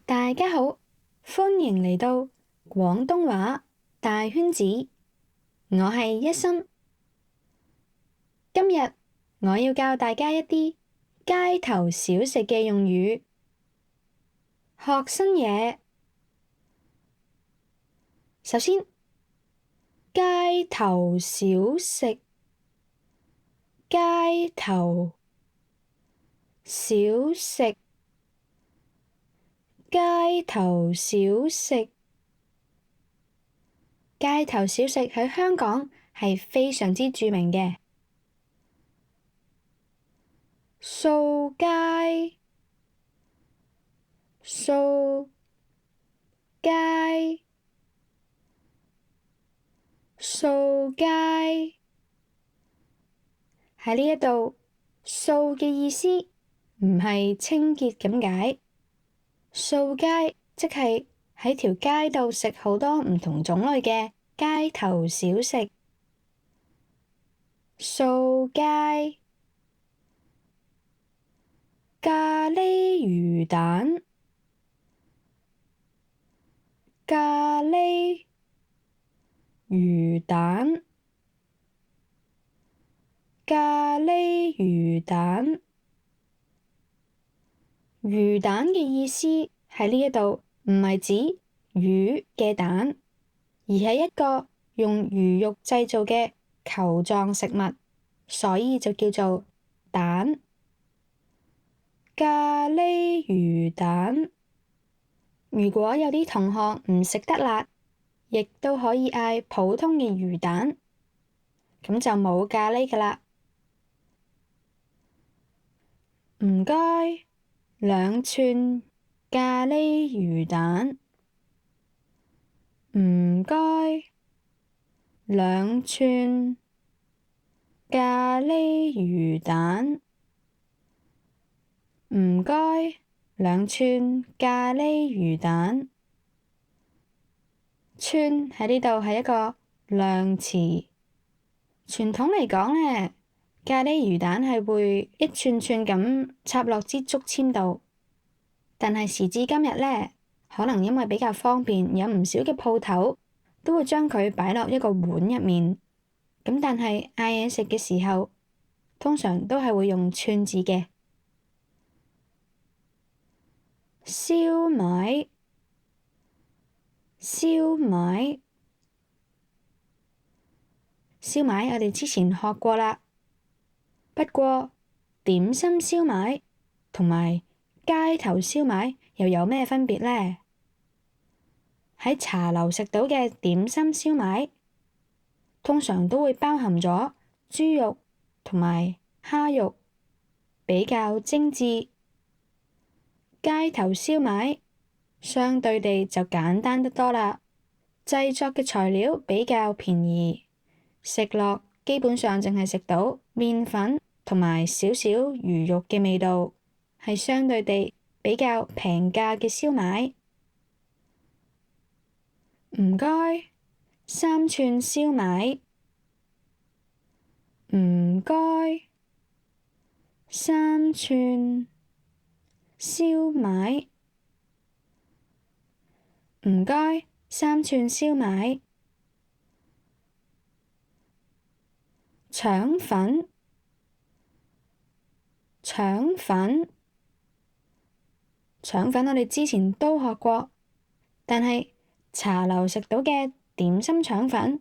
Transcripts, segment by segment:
大家好，歡迎嚟到廣東話大圈子，我係一心。今日我要教大家一啲街頭小食嘅用語，學新嘢。首先，街頭小食，街頭小食，街頭小食。街頭小食喺香港係非常之著名嘅，掃街，掃街，掃街。喺呢一度，掃嘅意思唔係清潔咁解，掃街即係喺條街度食好多唔同種類嘅街頭小食。掃街，咖喱魚蛋，咖喱魚蛋，咖喱魚蛋。魚蛋嘅意思喺呢一度唔係指魚嘅蛋，而係一個用魚肉製造嘅球狀食物，所以就叫做蛋。咖喱魚蛋。如果有啲同學唔食得辣，亦都可以嗌普通嘅魚蛋，咁就冇咖喱㗎喇。唔該，2寸咖喱魚蛋。唔該，2寸咖喱魚蛋。唔該，2寸咖喱魚蛋。寸喺呢度係一個量詞。傳統嚟講呢，咖喱魚蛋係會一串串咁插落支竹籤度，但係時至今日呢，可能因為比較方便，有唔少嘅鋪頭都會將佢擺落一個碗入面。咁但係嗌嘢食嘅時候，通常都係會用寸字嘅。燒賣，燒賣，燒賣我哋之前學過啦。不過點心燒賣同埋街頭燒賣又有咩分別呢？喺茶樓食到嘅點心燒賣，通常都會包含咗豬肉同埋蝦肉，比較精緻。街頭燒賣相對地就簡單得多啦，製作嘅材料比較便宜，食落基本上淨係食到麵粉同埋少少魚肉嘅味道，係相對地比較平價嘅燒賣。唔該，3寸燒賣。唔該，3寸燒賣。唔該，3寸燒賣。腸粉，腸粉，腸粉我哋之前都學過，但係茶樓食到嘅點心腸粉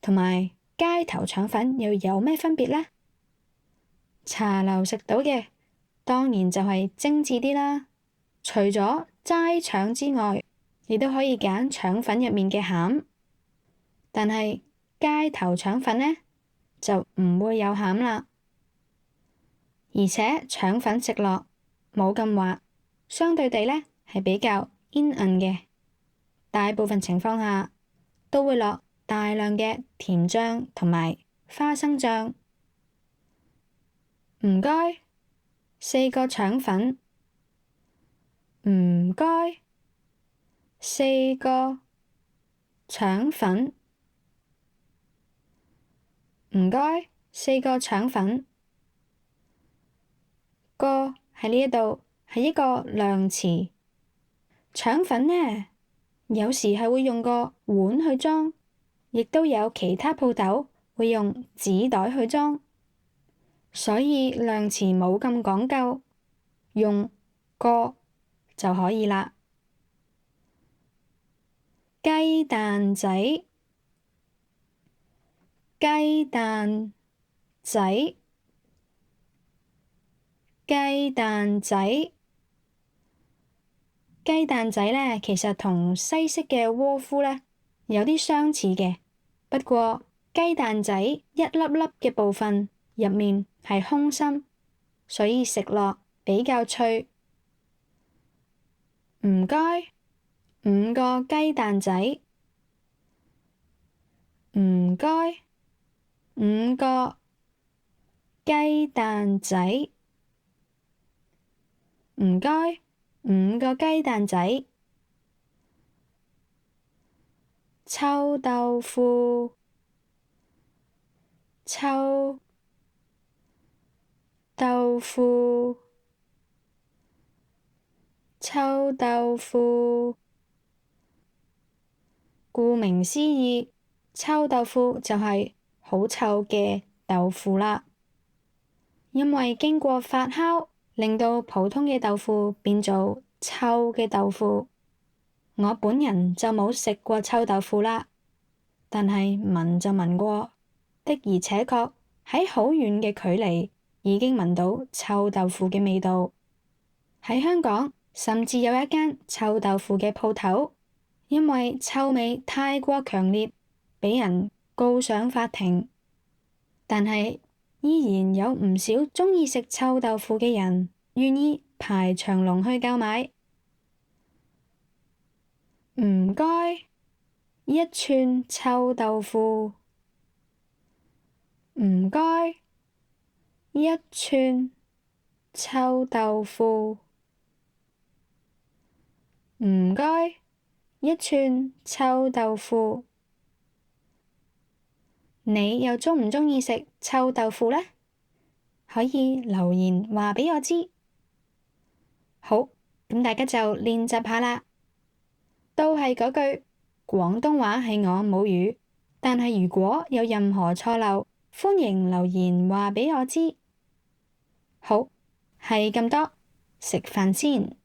同埋街頭腸粉又有咩分別呢？茶樓食到嘅當然就係精緻啲啦，除咗齋腸之外，亦都可以揀腸粉入面嘅餡，但係街頭腸粉呢，就唔會有餡啦，而且腸粉食落冇咁滑，相對地呢係比較煙韌嘅，大部分情況下都會落大量嘅甜醬同埋花生醬。唔該，4個腸粉。唔該，4個腸粉。唔該，4個腸粉。個喺呢一度係一個量詞，腸粉呢，有時係會用個碗去裝，亦都有其他鋪頭會用紙袋去裝，所以量詞冇咁講究，用個就可以啦。雞蛋仔，雞蛋仔，雞蛋仔。雞蛋仔呢，其實同西式嘅窩夫呢有啲相似嘅，不過雞蛋仔一粒粒嘅部分入面係空心，所以食落比較脆。唔該，5個雞蛋仔。唔該，5個雞蛋仔。唔該，5個雞蛋仔。臭豆腐，臭豆腐，臭豆腐。顧名思義，臭豆腐就係好臭嘅豆腐啦。因為經過發酵，令到普通嘅豆腐變做臭嘅豆腐。我本人就冇食過臭豆腐啦，但係聞就聞過，的而且確喺好遠嘅距離已經聞到臭豆腐嘅味道。喺香港甚至有一間臭豆腐嘅鋪頭，因為臭味太過強烈，俾人告上法庭。但係依然有唔少鍾意食臭豆腐嘅人，願意排長龍去購買。唔該，1串臭豆腐。唔該，1串臭豆腐。唔該，1串臭豆腐。你又鍾唔鍾意食臭豆腐呢？可以留言話俾我知。好，咁大家就練習下啦。都係嗰句，廣東話係我母語，但係如果有任何錯漏，歡迎留言話俾我知。好，係咁多，食飯先。